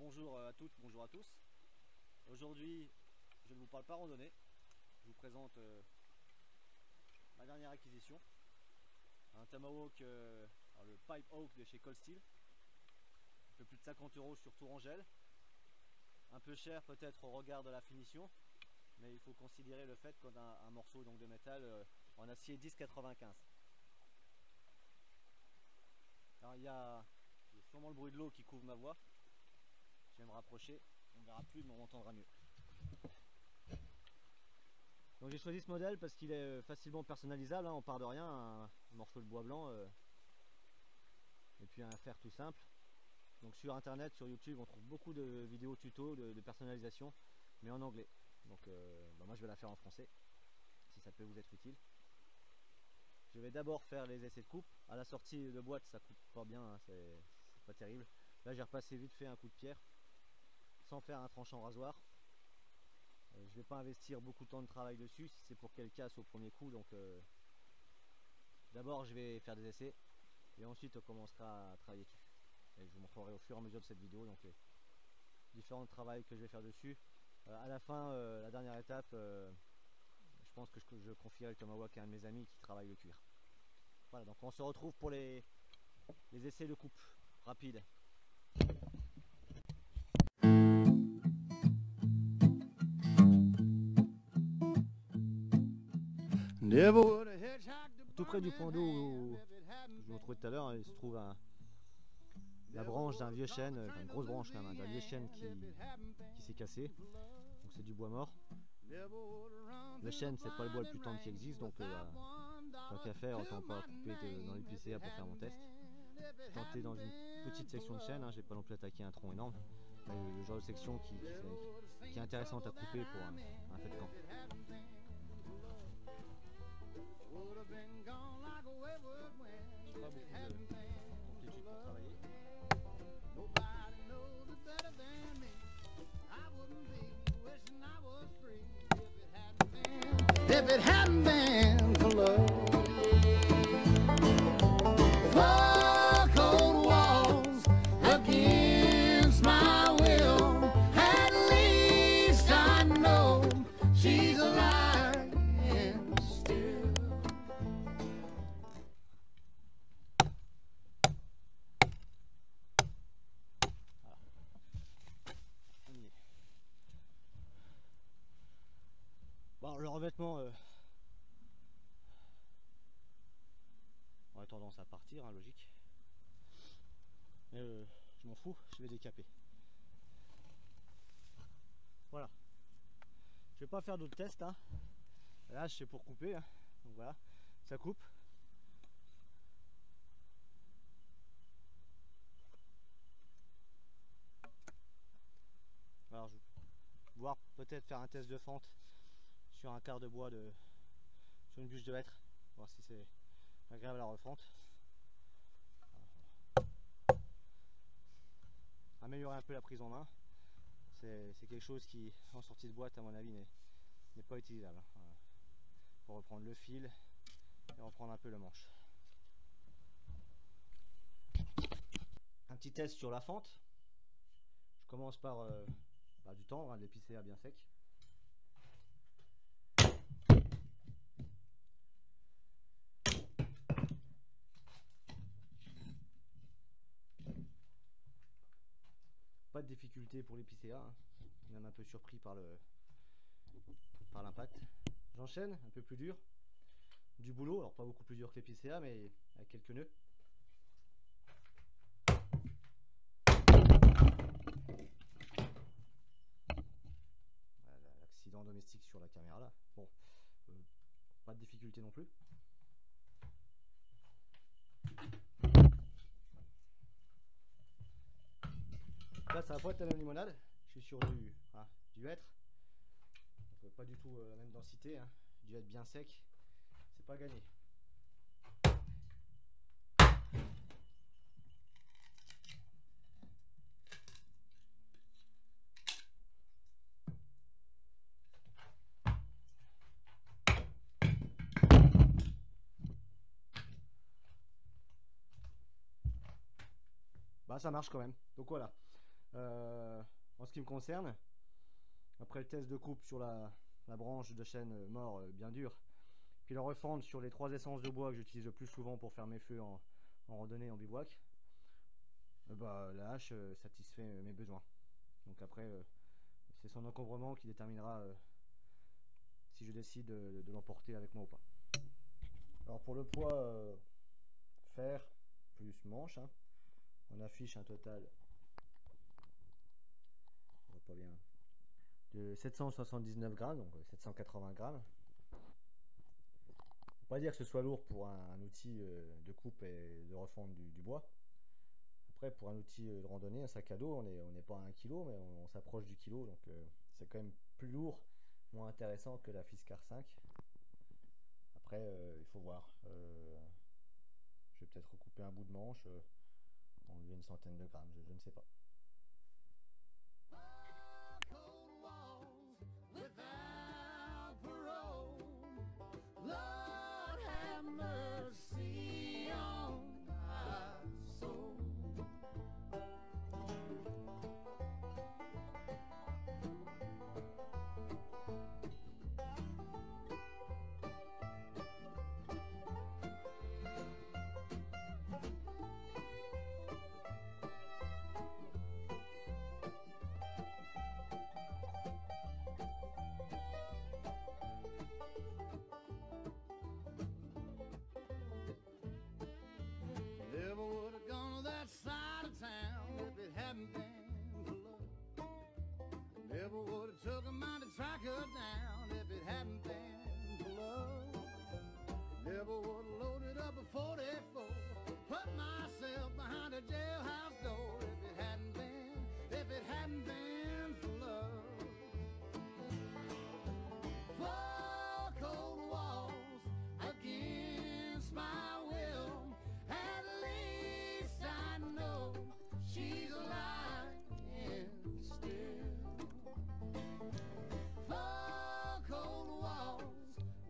bonjour à toutes, bonjour à tous. Aujourd'hui, je ne vous parle pas randonnée. Je vous présente ma dernière acquisition. Un Tomahawk, le Pipe Hawk de chez Cold Steel. Un peu plus de 50 € sur Tourangelle. Un peu cher peut-être au regard de la finition, mais il faut considérer le fait qu'on a un morceau donc, de métal en acier 10,95. Alors il y a sûrement le bruit de l'eau qui couvre ma voix. Je vais me rapprocher, on ne verra plus mais on entendra mieux. Donc j'ai choisi ce modèle parce qu'il est facilement personnalisable, hein, on part de rien, un morceau de bois blanc et puis un fer tout simple. Donc sur internet, sur YouTube, on trouve beaucoup de vidéos tuto de personnalisation, mais en anglais. Donc moi je vais la faire en français, si ça peut vous être utile. Je vais d'abord faire les essais de coupe. À la sortie de boîte ça coupe pas bien, hein, c'est pas terrible. Là j'ai repassé vite fait un coup de pierre, sans faire un tranchant rasoir. Je ne vais pas investir beaucoup de temps de travail dessus si c'est pour qu'elle casse au premier coup. Donc d'abord je vais faire des essais et ensuite on commencera à travailler dessus. Et je vous montrerai au fur et à mesure de cette vidéo donc les différents travaux que je vais faire dessus. À la fin, la dernière étape, je pense que je confierai le Tomahawk à un de mes amis qui travaille le cuir. Voilà, donc on se retrouve pour les essais de coupe rapides. Tout près du point d'eau où je me trouvais tout à l'heure, il se trouve la branche d'un vieux chêne, enfin une grosse branche quand même, d'un vieux chêne qui s'est cassé. Donc c'est du bois mort. Le chêne c'est pas le bois le plus tendre qui existe, donc tant qu'à faire, autant pas couper dans l'épicéa pour faire mon test. J'ai tenté dans une petite section de chêne, hein, j'ai pas non plus attaqué un tronc énorme. Le genre de section qui est intéressante à couper pour un feu de camp. J'ai pas beaucoup d'amplitude pour travailler. If it hadn't been for love, four cold walls against my will. At least I know she's alive and still. Bon, le revêtement aurait tendance à partir, hein, logique. Mais je m'en fous, je vais décaper. Voilà. Je vais pas faire d'autres tests. Hein. Là, c'est pour couper. Hein. Donc voilà, ça coupe. Alors, je vais voir peut-être faire un test de fente sur un quart de bois sur une bûche de hêtre, voir si c'est agréable à la refente. Améliorer un peu la prise en main, c'est quelque chose qui en sortie de boîte à mon avis n'est pas utilisable. Voilà. Pour reprendre le fil et reprendre un peu le manche. Un petit test sur la fente. Je commence par du tendre, hein, de l'épicéa bien sec. Pas de difficulté pour l'épicéa, hein. Même un peu surpris par l'impact. J'enchaîne, un peu plus dur. Du boulot, alors pas beaucoup plus dur que l'épicéa, mais avec quelques nœuds. Voilà, l'accident domestique sur la caméra là. Bon, pas de difficulté non plus. Là ça va pas être la même limonade, je suis sur du hêtre, donc, pas du tout la même densité, hein. Du hêtre bien sec, c'est pas gagné. Bah ça marche quand même, donc voilà. En ce qui me concerne, après le test de coupe sur la branche de chêne mort bien dur, puis la refendre sur les 3 essences de bois que j'utilise le plus souvent pour faire mes feux en randonnée, en bivouac, la hache satisfait mes besoins. Donc après, c'est son encombrement qui déterminera si je décide de l'emporter avec moi ou pas. Alors pour le poids fer plus manche, hein, on affiche un total, on voit pas bien, de 779 grammes, donc 780 grammes. Faut pas dire que ce soit lourd pour un outil de coupe et de refonte du bois. Après, pour un outil de randonnée, un sac à dos, on n'est pas à 1 kg, mais on s'approche du kilo, donc c'est quand même plus lourd, moins intéressant que la Fiskars 5. Après, il faut voir. Je vais peut-être recouper un bout de manche, enlever une centaine de grammes, je ne sais pas. Never would have gone to that side of town if it hadn't been for love. Never would have took a mind to track her down if it hadn't been for love. Never would have loaded up a 44, put myself behind a jailhouse door if it hadn't been for love. 4 cold walls against my will. At least I know she's lying still. 4 cold walls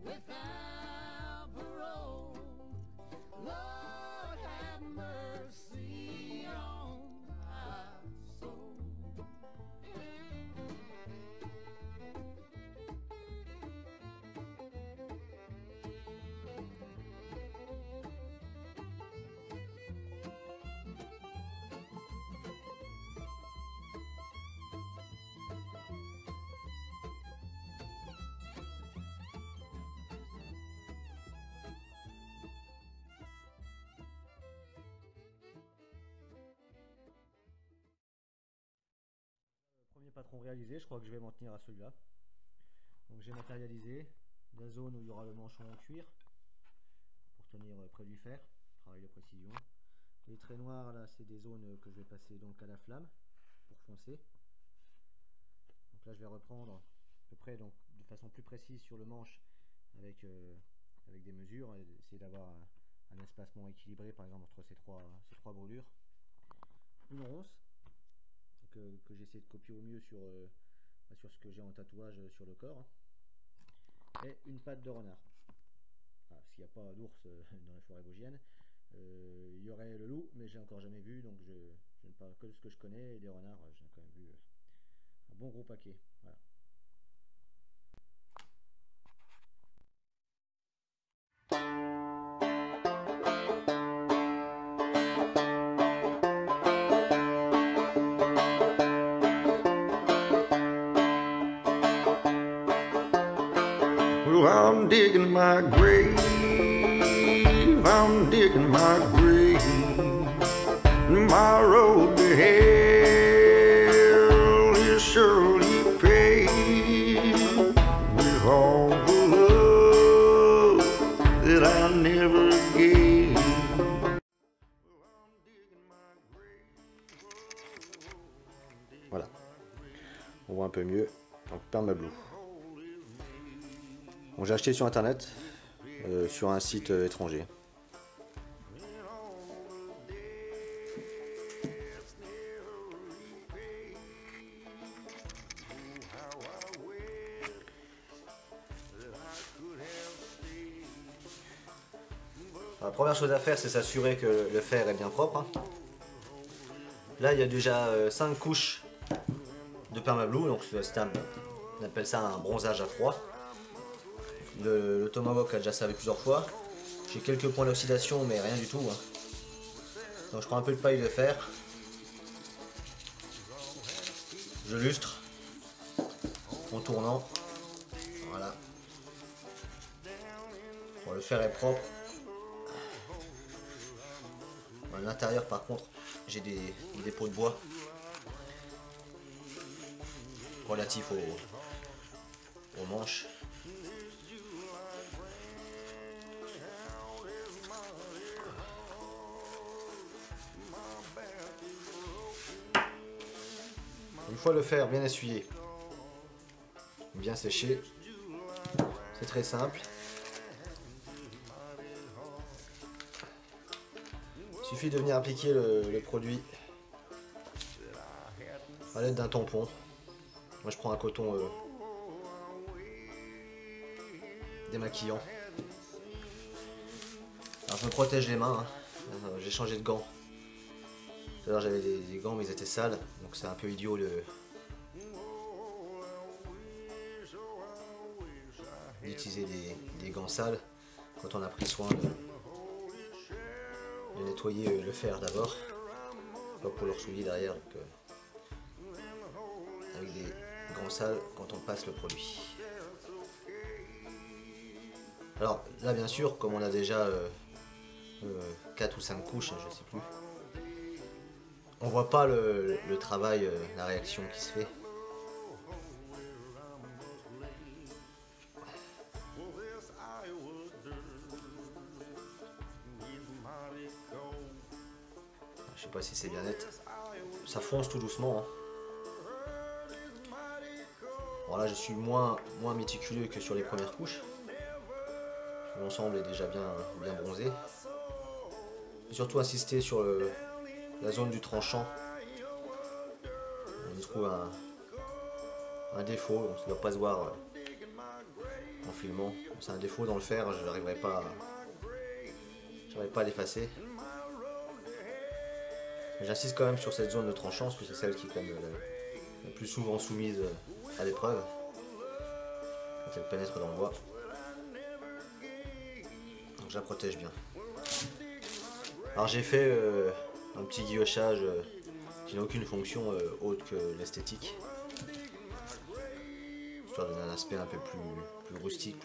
without parole. Lord have mercy on my soul. Premier patron réalisé, je crois que je vais m'en tenir à celui-là. Donc j'ai matérialisé la zone où il y aura le manchon en cuir pour tenir près du fer, travail de précision. Les traits noirs là, c'est des zones que je vais passer donc à la flamme pour foncer. Donc là je vais reprendre à peu près donc de façon plus précise sur le manche avec des mesures et essayer d'avoir un espacement équilibré par exemple entre ces trois brûlures. Une ronce que j'essaie de copier au mieux sur ce que j'ai en tatouage sur le corps, et une patte de renard. Alors, s'il n'y a pas d'ours dans les forêts vosgiennes, il y aurait le loup, mais j'ai encore jamais vu, donc je ne parle que de ce que je connais, et des renards, j'ai quand même vu un bon gros paquet. Voilà. Well, I'm digging my grave, I'm digging my grave. My road to hell is surely paved with all the love that I never gave. Voilà, on voit un peu mieux, donc Permablue. Bon, j'ai acheté sur internet, sur un site étranger. La première chose à faire, c'est s'assurer que le fer est bien propre. Là il y a déjà 5 couches de permablue, donc on appelle ça un bronzage à froid. Le Tomahawk a déjà servi plusieurs fois. J'ai quelques points d'oxydation mais rien du tout. Hein. Donc je prends un peu de paille de fer. Je lustre en tournant. Voilà. Bon, le fer est propre. À l'intérieur par contre j'ai des dépôts de bois relatifs aux manches. Une fois le fer bien essuyé, bien séché, c'est très simple. Il suffit de venir appliquer le produit à l'aide d'un tampon. Moi je prends un coton démaquillant. Alors je me protège les mains, hein. J'ai changé de gants. Tout à l'heure j'avais des gants mais ils étaient sales, donc c'est un peu idiot d'utiliser des gants sales quand on a pris soin de nettoyer le fer d'abord, pas pour le ressouiller derrière, donc, avec des gants sales quand on passe le produit. Alors là bien sûr, comme on a déjà 4 ou 5 couches, je sais plus, on voit pas le travail, la réaction qui se fait. Je sais pas si c'est bien net. Ça fonce tout doucement. Hein. Bon là je suis moins méticuleux que sur les premières couches. L'ensemble est déjà bien bronzé. J'ai surtout insisté sur la zone du tranchant. On y trouve un défaut, donc ça ne doit pas se voir en filmant. C'est un défaut dans le fer, je n'arriverai pas à l'effacer. J'insiste quand même sur cette zone de tranchant parce que c'est celle qui est quand même la plus souvent soumise à l'épreuve quand elle pénètre dans le bois. Donc je la protège bien. Alors j'ai fait un petit guillochage qui n'a aucune fonction autre que l'esthétique, histoire de donner un aspect un peu plus rustique,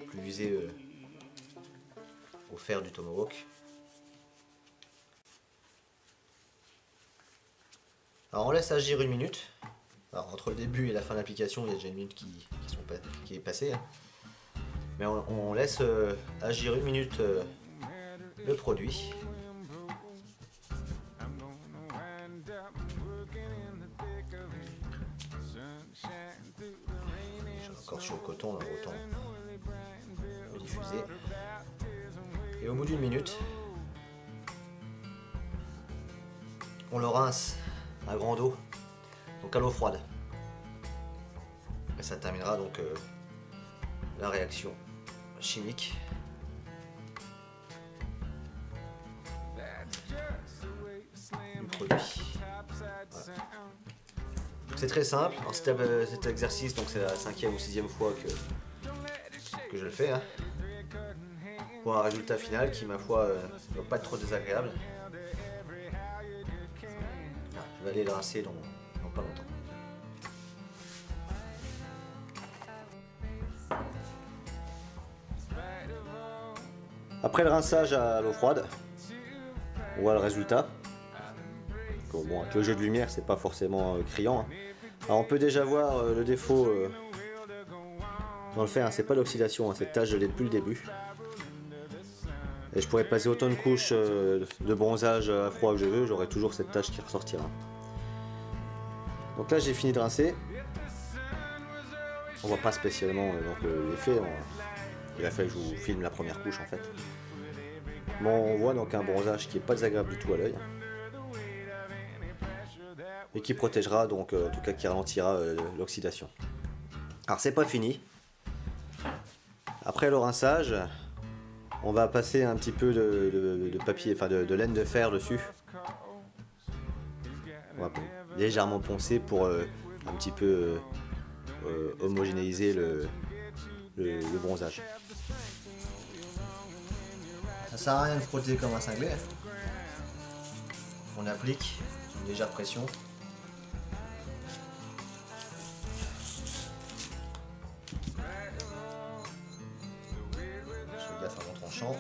plus usé au fer du Tomahawk. Alors on laisse agir 1 minute. Alors entre le début et la fin de l'application, il y a déjà 1 minute qui est passée. Hein. Mais on laisse agir 1 minute le produit. Encore sur le coton, là, autant le diffuser. Et au bout d'1 minute, on le rince à grande eau, donc à l'eau froide. Et ça terminera donc la réaction chimique. Du produit. Voilà. C'est très simple. Cet exercice, donc c'est la 5e ou 6e fois que je le fais. Hein. Pour un résultat final qui, ma foi, ne doit pas être trop désagréable. Je vais aller le rincer dans pas longtemps. Après le rinçage à l'eau froide, on voit le résultat. Bon, avec le jeu de lumière, c'est pas forcément criant. Hein. Alors on peut déjà voir le défaut dans le fer, hein, c'est pas l'oxydation, hein, cette tache je l'ai depuis le début. Et je pourrais passer autant de couches de bronzage à froid que je veux, j'aurai toujours cette tache qui ressortira. Donc là j'ai fini de rincer. On voit pas spécialement l'effet, il a fallu que je vous filme la première couche en fait. Bon, on voit donc un bronzage qui est pas désagréable du tout à l'œil. Et qui protégera, donc en tout cas qui ralentira l'oxydation. Alors c'est pas fini. Après le rinçage, on va passer un petit peu de papier, enfin de laine de fer dessus. On va légèrement poncer pour un petit peu homogénéiser le bronzage. Ça sert à rien de frotter comme un cinglé. On applique une légère pression. Je fais gaffe à mon tranchant.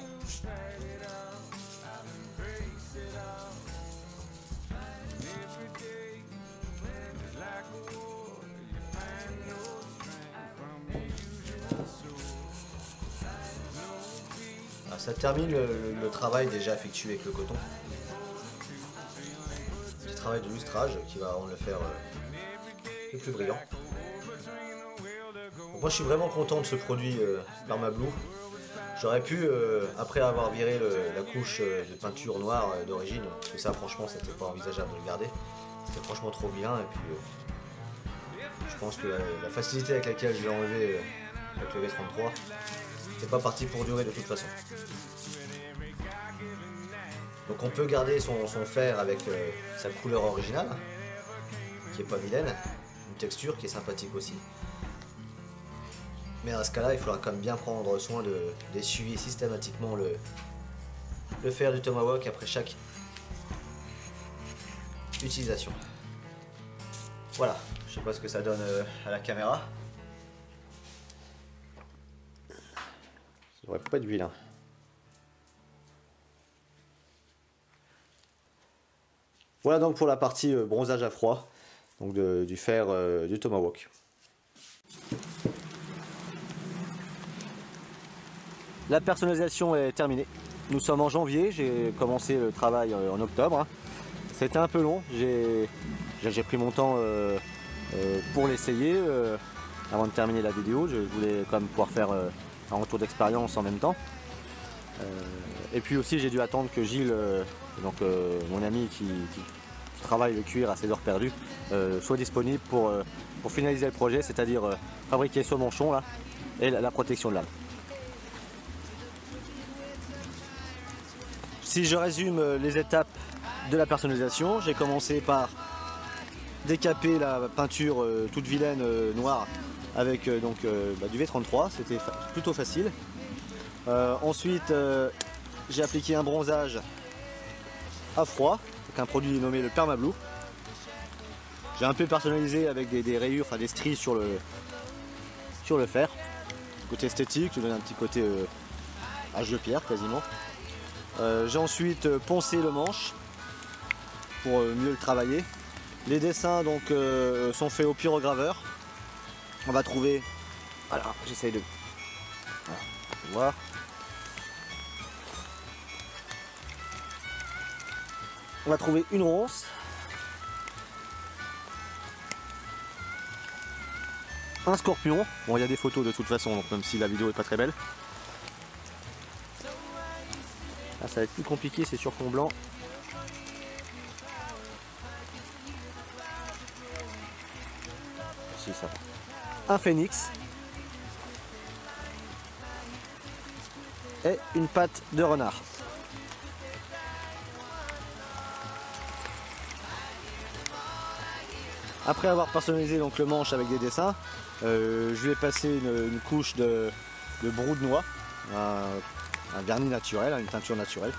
Alors, ça termine le travail déjà effectué avec le coton. Petit travail de lustrage qui va rendre le fer le plus brillant. Donc moi je suis vraiment content de ce produit Permablue. J'aurais pu, après avoir viré la couche de peinture noire d'origine, parce que ça franchement c'était pas envisageable de le garder, c'était franchement trop bien, et puis je pense que la facilité avec laquelle je l'ai enlevé avec le V33, c'est pas parti pour durer de toute façon. Donc on peut garder son fer avec sa couleur originale, qui est pas vilaine, une texture qui est sympathique aussi. Mais dans ce cas-là, il faudra quand même bien prendre soin d'essuyer systématiquement le fer du Tomahawk après chaque utilisation. Voilà, je sais pas ce que ça donne à la caméra. Ça devrait pas être vilain. Voilà donc pour la partie bronzage à froid, donc du fer du Tomahawk. La personnalisation est terminée. Nous sommes en janvier, j'ai commencé le travail en octobre. C'était un peu long, j'ai pris mon temps pour l'essayer avant de terminer la vidéo. Je voulais quand même pouvoir faire un retour d'expérience en même temps. Et puis aussi j'ai dû attendre que Gilles, mon ami qui travaille le cuir à ses heures perdues, soit disponible pour finaliser le projet, c'est-à-dire fabriquer ce manchon là et la protection de lame. Si je résume les étapes de la personnalisation, j'ai commencé par décaper la peinture toute vilaine noire avec du V33, c'était plutôt facile. Ensuite, j'ai appliqué un bronzage à froid avec un produit nommé le Permablue. J'ai un peu personnalisé avec des rayures, enfin des stries sur le fer. Côté esthétique, je donne un petit côté âge de pierre quasiment. J'ai ensuite poncé le manche pour mieux le travailler. Les dessins donc sont faits au pyrograveur. On va trouver, voilà, j'essaye de voir. On va trouver une ronce, un scorpion. Bon, il y a des photos de toute façon, donc même si la vidéo n'est pas très belle. Là, ça va être plus compliqué, c'est sur fond blanc. Si, ça va. Un phénix. Et une patte de renard. Après avoir personnalisé donc le manche avec des dessins, je lui ai passé une couche de brou de noix. Un vernis naturel, une teinture naturelle.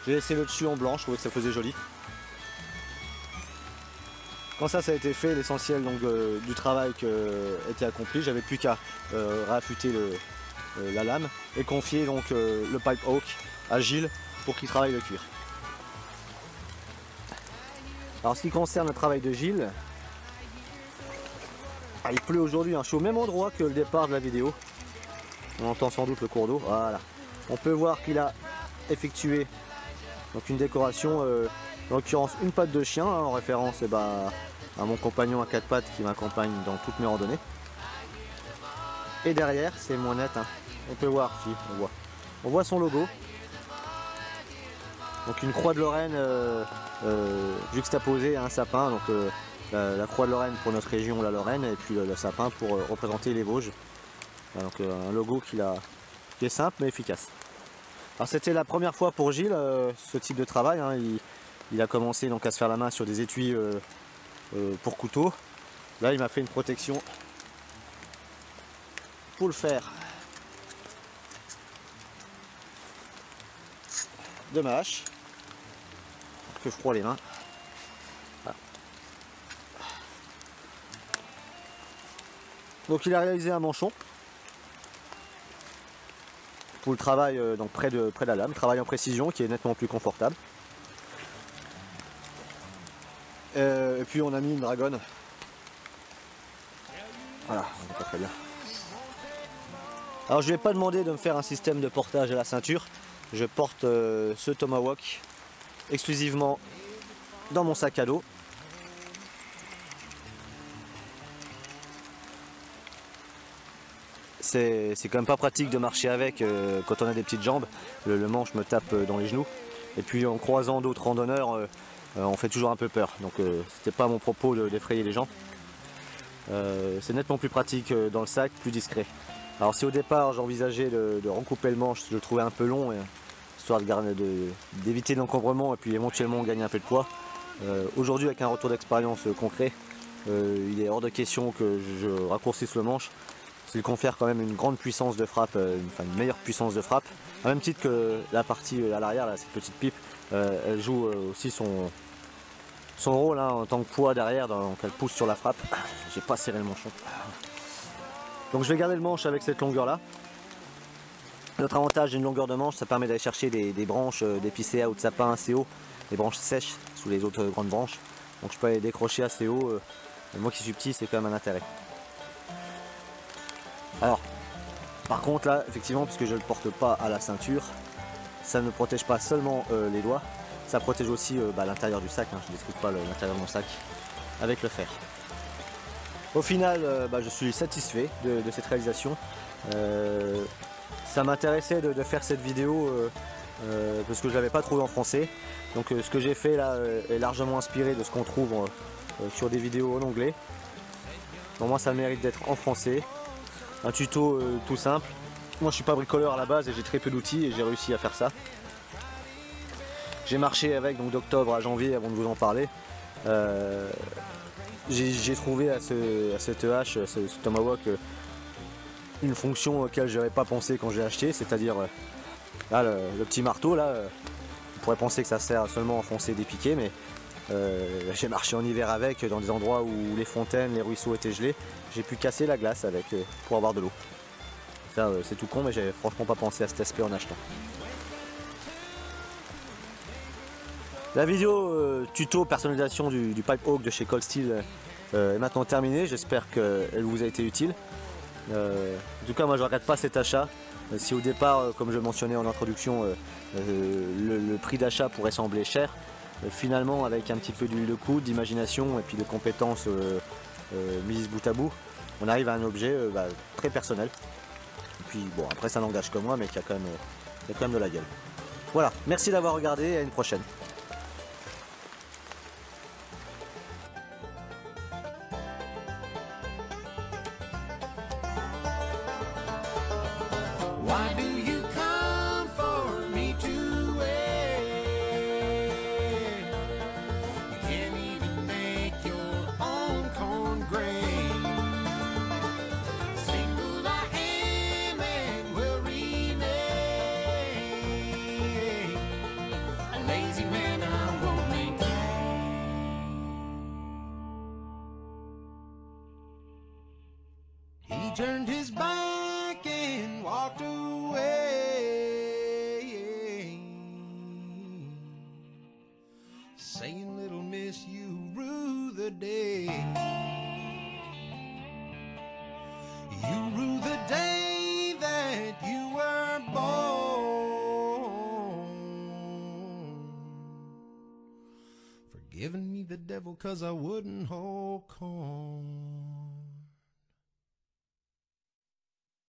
J'ai laissé le dessus en blanc, je trouvais que ça faisait joli. Quand ça a été fait, l'essentiel du travail était accompli, j'avais plus qu'à réaffûter la lame et confier donc le pipe hawk à Gilles pour qu'il travaille le cuir. Alors ce qui concerne le travail de Gilles, il pleut aujourd'hui, je suis au même endroit que le départ de la vidéo. On entend sans doute le cours d'eau, voilà. On peut voir qu'il a effectué donc une décoration, en l'occurrence une patte de chien, en référence à mon compagnon à 4 pattes qui m'accompagne dans toutes mes randonnées. Et derrière, c'est moins net, on peut voir, si, on voit son logo. Donc une croix de Lorraine juxtaposée à un sapin, donc la croix de Lorraine pour notre région, la Lorraine, et puis le sapin pour représenter les Vosges. Donc un logo qui est simple mais efficace. Alors c'était la première fois pour Gilles ce type de travail, il a commencé donc à se faire la main sur des étuis pour couteau. Là il m'a fait une protection pour le fer de ma hache, que je froid les mains. Voilà. Donc il a réalisé un manchon pour le travail donc près de la lame, travail en précision qui est nettement plus confortable. Et puis on a mis une dragonne. Voilà, on est pas très bien. Alors je ne vais pas demander de me faire un système de portage à la ceinture. Je porte ce Tomahawk exclusivement dans mon sac à dos. C'est quand même pas pratique de marcher avec quand on a des petites jambes. Le manche me tape dans les genoux. Et puis en croisant d'autres randonneurs, on fait toujours un peu peur. Donc c'était pas mon propos d'effrayer les gens. C'est nettement plus pratique dans le sac, plus discret. Alors si au départ j'envisageais de recouper le manche, je le trouvais un peu long, histoire d'éviter l'encombrement et puis éventuellement gagner un peu de poids. Aujourd'hui avec un retour d'expérience concret, il est hors de question que je raccourcisse le manche. Il confère quand même une grande puissance de frappe, une meilleure puissance de frappe. À même titre que la partie à l'arrière, cette petite pipe, elle joue aussi son rôle en tant que poids derrière, donc elle pousse sur la frappe. J'ai pas serré le manchon. Donc je vais garder le manche avec cette longueur là. Notre avantage d'une longueur de manche, ça permet d'aller chercher des branches d'épicéa ou de sapin assez haut, des branches sèches sous les autres grandes branches. Donc je peux aller décrocher assez haut. Moi qui suis petit, c'est quand même un intérêt. Alors, par contre là, effectivement, puisque je ne le porte pas à la ceinture, ça ne protège pas seulement les doigts, ça protège aussi l'intérieur du sac. Je ne détruis pas l'intérieur de mon sac avec le fer. Au final, je suis satisfait de cette réalisation. Ça m'intéressait de faire cette vidéo parce que je ne l'avais pas trouvé en français. Donc ce que j'ai fait là est largement inspiré de ce qu'on trouve sur des vidéos en anglais. Pour moi ça mérite d'être en français. Un tuto tout simple. Moi je suis pas bricoleur à la base et j'ai très peu d'outils et j'ai réussi à faire ça. J'ai marché avec donc d'octobre à janvier avant de vous en parler. J'ai trouvé à cette hache, ce Tomahawk, une fonction auquel je n'avais pas pensé quand j'ai acheté, c'est-à-dire là le petit marteau là, on pourrait penser que ça sert seulement à enfoncer des piquets, mais j'ai marché en hiver avec dans des endroits où les fontaines, les ruisseaux étaient gelés, j'ai pu casser la glace avec pour avoir de l'eau. Ça c'est tout con, mais j'avais franchement pas pensé à cet aspect en achetant. La vidéo tuto personnalisation du Pipe Hawk de chez Cold Steel est maintenant terminée, j'espère qu'elle vous a été utile. En tout cas moi je ne regrette pas cet achat. Si au départ, comme je mentionnais en introduction, le prix d'achat pourrait sembler cher, finalement avec un petit peu d'huile de coude, d'imagination et puis de compétences mises bout à bout, on arrive à un objet très personnel. Et puis bon, après ça n'engage que moi, mais qui a quand même de la gueule. Voilà, merci d'avoir regardé et à une prochaine. Why do you come for me to wait? You can't even make your own corn grain. Single I am and will remain. A lazy man I won't maintain. He turned his back and walked away, saying, "Little miss, you rue the day. You rue the day that you were born. Forgiving me the devil 'cause I wouldn't hold corn."